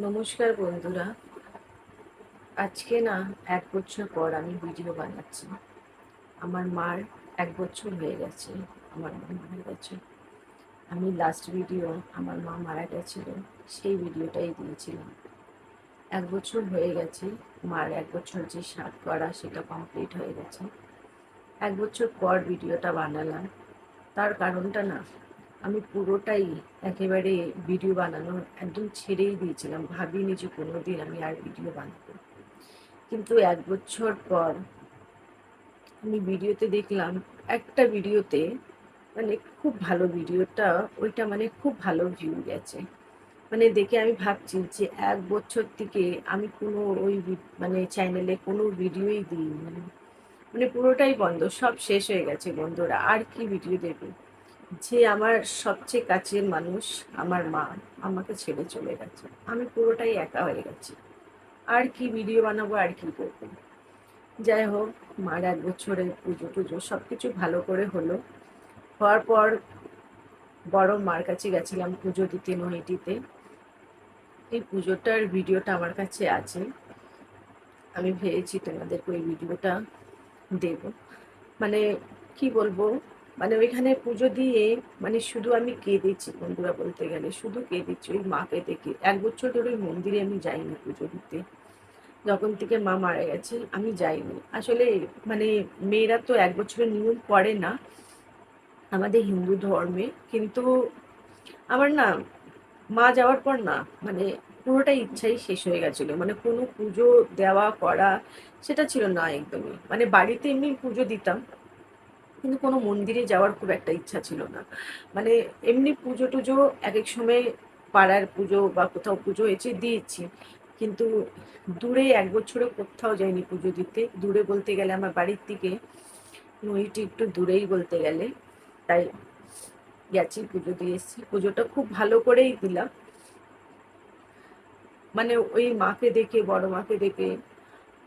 নমস্কার বন্ধুরা। আজকে না 1 বছর পর আমি ভিডিও বানাচ্ছি। আমার মার 1 বছর হয়ে গেছে। আমার মা মারা গেছে। আমি লাস্ট ভিডিও আমার মা মারা গেছিল সেই ভিডিওটাই দিয়েছিলাম। 1 বছর হয়ে গেছে। মার 1 বছর যে সাধ করা সেটা কমপ্লিট হয়ে গেছে। 1 বছর পর ভিডিওটা বানালাম। তার কারণটা না, আমি পুরোটাই একেবারে ভিডিও বানানো একদম ছেড়েই দিয়েছিলাম। ভাবিনি যে কোনোদিন আমি আর ভিডিও বানাবো। কিন্তু 1 বছর পর আমি ভিডিওতে দেখলাম, একটা ভিডিওতে মানে খুব ভালো ভিডিওটা, ওইটা মানে খুব ভালো ভিউ গেছে। মানে দেখে আমি ভাবছি যে 1 বছর থেকে আমি কোনো ওই মানে চ্যানেলে কোনো ভিডিওই দিইনি। মানে পুরোটাই বন্ধ, সব শেষ হয়ে গেছে বন্ধুরা। আর কি ভিডিও দেবে? যে আমার সবচেয়ে কাছের মানুষ, আমার মা, আমাকে ছেড়ে চলে গেছে। আমি পুরোটাই একা হয়ে গেছি। আর কি ভিডিও বানাবো, আর কি করবো? যাই হোক, মার 1 বছরের পুজো টুজো সব কিছু ভালো করে হলো। হওয়ার পর বড় মার কাছে গেছিলাম পুজো দিতে নৈহাটিতে। এই পুজোটার ভিডিওটা আমার কাছে আছে। আমি ভেবেছি তোমাদেরকে ওই ভিডিওটা দেব। মানে কি বলবো, মানে ওইখানে পুজো দিয়ে মানে শুধু আমি কেঁদেছি বন্ধুরা, বলতে গেলে শুধু কেঁদেছি ওই মাকে দেখে। 1 বছর ধরে ওই মন্দিরে আমি যাইনি পুজো দিতে। যখন থেকে মা মারা গেছে আমি যাইনি আসলে। মানে মেয়েরা তো 1 বছরের নিয়ম করে না আমাদের হিন্দু ধর্মে, কিন্তু আমার না মা যাওয়ার পর না, মানে পুরোটাই ইচ্ছাই শেষ হয়ে গেছিল। মানে কোনো পুজো দেওয়া করা সেটা ছিল না একদমই। মানে বাড়িতে এমনি পুজো দিতাম, কিন্তু কোনো মন্দিরে যাওয়ার খুব একটা ইচ্ছা ছিল না। মানে এমনি পুজো টুজো এক এক সময় পাড়ার পুজো বা কোথাও পুজো হয়েছে দিয়েছি, কিন্তু দূরে 1 বছরে কোথাও যাইনি পুজো দিতে। দূরে বলতে গেলে আমার বাড়ির থেকে নইটি একটু দূরেই বলতে গেলে, তাই গেছি পুজো দিয়ে এসেছি। পুজোটা খুব ভালো করেই দিলাম। মানে ওই মাকে দেখে, বড় মাকে দেখে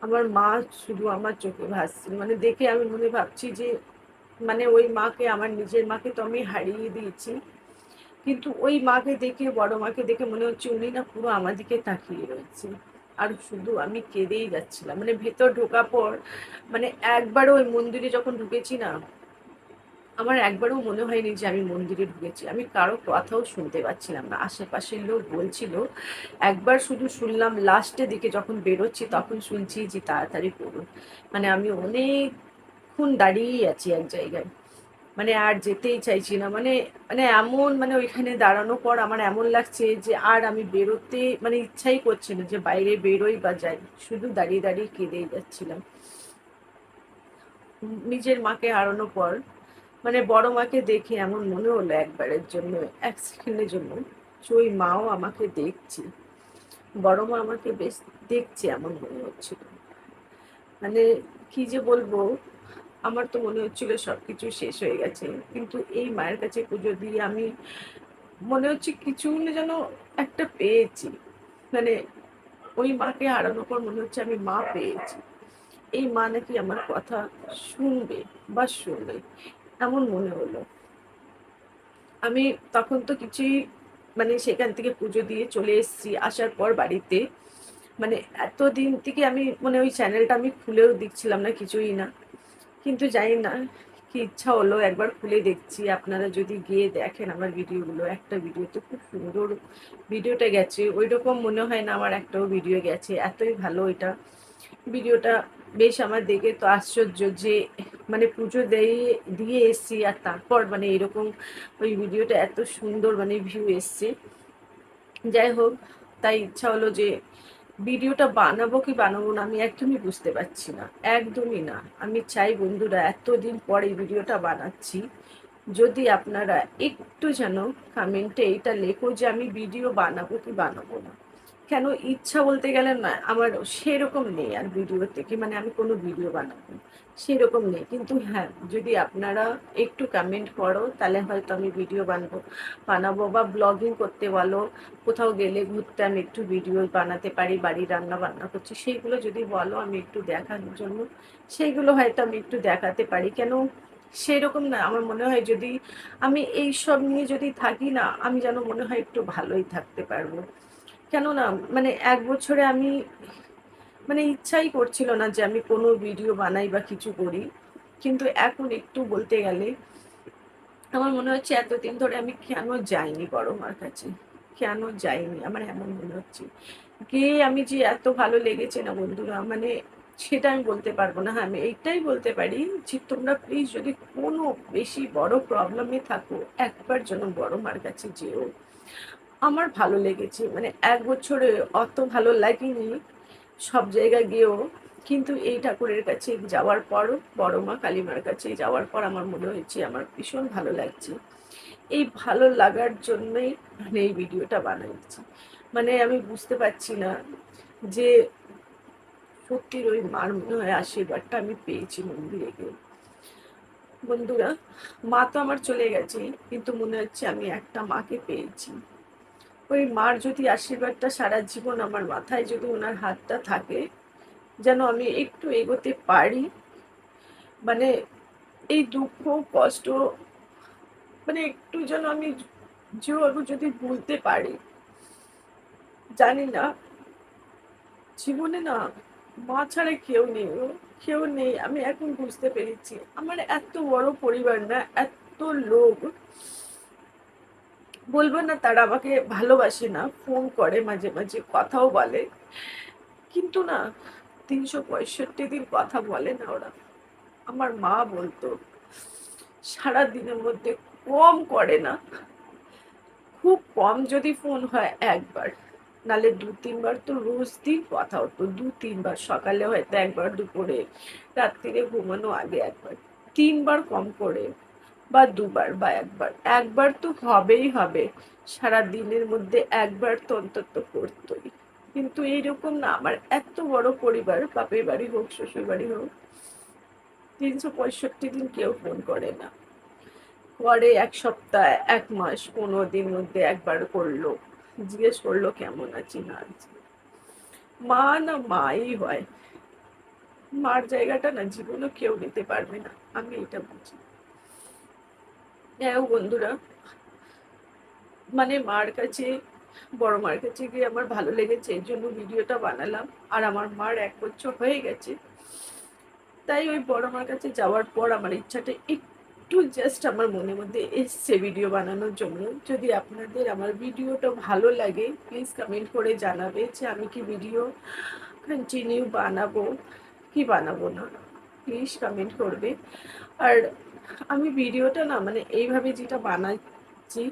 আমার মা শুধু আমার চোখে ভাসছিল। মানে দেখে আমি মনে ভাবছি যে মানে ওই মাকে, আমার নিজের মাকে তো আমি হারিয়ে দিয়েছি, কিন্তু ওই মাকে দেখে, বড় মাকে দেখে মনে হচ্ছে উনি না পুরো আমার দিকে তাকিয়ে রয়েছে। আর শুধু আমি কেঁদেই যাচ্ছিলাম। মানে ভেতর ঢোকা পর মানে একবারও ওই মন্দিরে যখন ঢুকেছি না, আমার একবারও মনে হয়নি যে আমি মন্দিরে ঢুকেছি। আমি কারো কথাও শুনতে পাচ্ছিলাম না। আশেপাশের লোক বলছিল, একবার শুধু শুনলাম লাস্টের দিকে যখন বেরোচ্ছি তখন শুনছি যে তাড়াতাড়ি করুন। মানে আমি অনেকক্ষণ দাঁড়িয়েই আছি এক জায়গায়। মানে আর যেতেই চাইছি না। মানে মানে এমন, মানে ওইখানে দাঁড়ানোর পর আমার এমন লাগছে যে আর আমি বেরোতে মানে ইচ্ছাই করছে না যে বাইরে বেরোই বা যাই। শুধু দাঁড়িয়ে দাঁড়িয়ে কেঁদেই যাচ্ছিলাম নিজের মাকে হারানোর পর। মানে বড় মাকে দেখে এমন মনে হলো একবারের জন্য, এক সেকেন্ডের জন্য, যে ওই মাও আমাকে দেখছে, বড় মা আমাকে বেশ দেখছে এমন মনে হচ্ছিল। মানে কি যে বলবো, আমার তো মনে হচ্ছিল সবকিছু শেষ হয়ে গেছে, কিন্তু এই মায়ের কাছে পুজো দিয়ে আমি মনে হচ্ছে কিছু যেন একটা পেয়েছি। মানে ওই মাকে হারানোর পর মনে হচ্ছে আমি মা পেয়েছি। এই মা নাকি আমার কথা শুনবে বা শুনবে, এমন মনে হলো। আমি তখন তো কিছুই, মানে সেখান থেকে পুজো দিয়ে চলে এসেছি। আসার পর বাড়িতে মানে এতদিন থেকে আমি মানে ওই চ্যানেলটা আমি খুলেও দেখছিলাম না, কিছুই না। কিন্তু জানি না কি ইচ্ছা হলো একবার খুলে দেখছি। আপনারা যদি গিয়ে দেখেন আমার ভিডিওগুলো, একটা ভিডিওতে খুব সুন্দর ভিডিওটা গেছে। ওই রকম মনে হয় না আমার একটাও ভিডিও গেছে, এতই ভালো এটা ভিডিওটা। বেশ আমার দেখে তো আশ্চর্য যে মানে পুজো দিয়ে এসছি আর তারপর মানে এরকম ওই ভিডিওটা এত সুন্দর মানে ভিউ এসছে। যাই হোক, তাই ইচ্ছা হলো যে ভিডিওটা বানাবো কি বানাবো না আমি একদমই বুঝতে পারছি না, একদমই না। আমি চাই বন্ধুরা, এতদিন পরে ভিডিওটা বানাচ্ছি, যদি আপনারা একটু যেন কমেন্টে এটা লেখো যে আমি ভিডিও বানাবো কি বানাবো না। কেন ইচ্ছা বলতে গেলে না আমার সেরকম নেই আর ভিডিও থেকে, মানে আমি কোনো ভিডিও বানাবো সেরকম নেই। কিন্তু হ্যাঁ, যদি আপনারা একটু কমেন্ট করো তাহলে হয়তো আমি ভিডিও বানাবো বা ব্লগিং করতে বলো, কোথাও গেলে ঘুরতে আমি একটু ভিডিও বানাতে পারি, বাড়ি রান্না বান্না করছি সেইগুলো যদি বলো আমি একটু দেখানোর জন্য, সেইগুলো হয়তো আমি একটু দেখাতে পারি। কেন সেরকম না, আমার মনে হয় যদি আমি এই সব নিয়ে যদি থাকি না, আমি যেন মনে হয় একটু ভালোই থাকতে পারবো। কেননা মানে ১ বছরে আমি মানে ইচ্ছাই করছিল না যে আমি কোনো ভিডিও বানাই বা কিছু করি। কিন্তু এখন একটু বলতে গেলে আমার মনে হচ্ছে এতদিন ধরে আমি কেন যাইনি বড় মার কাছে? কেন যাইনি? আমার এমন মনে হচ্ছে। গিয়ে আমি যে এত ভালো লেগেছে না বন্ধুরা, মানে সেটা আমি বলতে পারব না। হ্যাঁ, আমি এইটাই বলতে পারি যে তোমরা প্লিজ যদি কোনো বেশি বড় প্রবলেম এ থাকো, একবার যেন বড় মার কাছে যেও। আমার ভালো লেগেছে। মানে ১ বছরে অত ভালো লাগেনি সব জায়গায় গিয়েও। কিন্তু এই ঠাকুরের কাছে যাওয়ার পরও, বড় মা কালীমার কাছে যাওয়ার পর আমার মনে হয়েছে আমার ভীষণ ভালো লাগছে। এই ভালো লাগার জন্যই মানে এই ভিডিওটা বানাচ্ছি। মানে আমি বুঝতে পারছি না যে সত্যির ওই মার মনে হয় আশীর্বাদটা আমি পেয়েছি মন্দিরে গিয়ে। বন্ধুরা, মা তো আমার চলে গেছে, কিন্তু মনে হচ্ছে আমি একটা মাকে পেয়েছি। ওই মার যদি আশীর্বাদটা সারা জীবন আমার মাথায় যদি ওনার হাতটা থাকে, যেন আমি একটু এগোতে পারি। মানে এই দুঃখ, কষ্ট মানে একটু যেন আমি যদি ভুলতে পারি। জানি না, জীবনে না মা ছাড়া কেউ নেই গো, কেউ নেই। আমি এখন বুঝতে পেরেছি। আমার এত বড় পরিবার না, এত লোক, বলবো না তারা আমাকে ভালোবাসে না, ফোন করে মাঝে, মাঝে কথাও বলে। কিন্তু না ৩৬৫ দিন কথা বলে না ওরা। আমার মা বলতো সারাদিনের মধ্যে কম করে না, খুব কম যদি ফোন হয় একবার, নালে ২-৩ বার তো রোজ দিন কথা হতো। ২-৩ বার, সকালে হয়তো একবার, দুপুরে, রাত্তিরে ঘুমানো আগে একবার। ৩ বার কম করে বা ২ বার বা ১ বার। ১ বার তো হবেই হবে। সারাদিনের মধ্যে ১ বার তো অন্তত করতই। কিন্তু এইরকম না, আমার এত বড় পরিবার, বাপের বাড়ি হোক, শ্বশুর বাড়ি হোক, ৩৬৫ দিন কেউ ফোন করে না। করে ১ সপ্তাহ, ১ মাস, ১৫ দিন মধ্যে একবার করলো। জিজ্ঞেস করলো কেমন আছি না আছি। মা না মাই হয়। মার জায়গাটা না জীবনেও কেউ নিতে পারবে না। আমি এটা বুঝি। যাই হোক বন্ধুরা, মানে মার কাছে, বড় মার কাছে গিয়ে আমার ভালো লেগেছে, এর জন্য ভিডিওটা বানালাম। আর আমার মার ১ বছর হয়ে গেছে। তাই ওই বড় মার কাছে যাওয়ার পর আমার ইচ্ছাটা একটু জাস্ট আমার মনের মধ্যে এসছে ভিডিও বানানোর জন্য। যদি আপনাদের আমার ভিডিওটা ভালো লাগে প্লিজ কমেন্ট করে জানাবে যে আমি কি ভিডিও কন্টিনিউ বানাবো কি বানাবো না, প্লিজ কমেন্ট করবে। আর আমি ভিডিওটা না মানে এইভাবে যেটা বানাচ্ছি,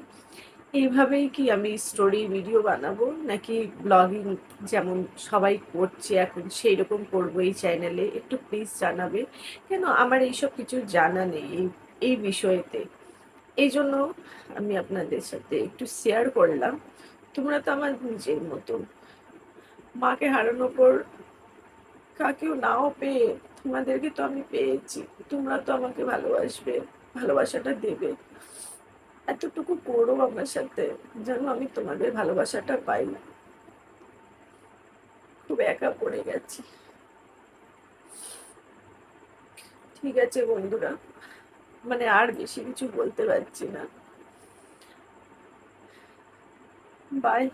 এইভাবেই কি আমি স্টোরি ভিডিও বানাবো নাকি ব্লগিং যেমন সবাই করছে এখন সেই রকম করবো এই চ্যানেলে, একটু প্লিজ জানাবে। কেন আমার এইসব কিছু জানা নেই এই বিষয়েতে। এই জন্য আমি আপনাদের সাথে একটু শেয়ার করলাম। তোমরা তো আমার নিজের মতো। মাকে হারানোর পর কাকেও নাও পেয়ে তোমাদেরকে তো আমি পেয়েছি। তোমরা তো আমাকে ভালোবাসবে, ভালোবাসাটা দেবে। এতটুকু করো আমার সাথে যেন আমি তোমাদের ভালোবাসাটা পাই। খুব একা পড়ে গেছি। ঠিক আছে বন্ধুরা, মানে আর বেশি কিছু বলতে পারছি না। বাই।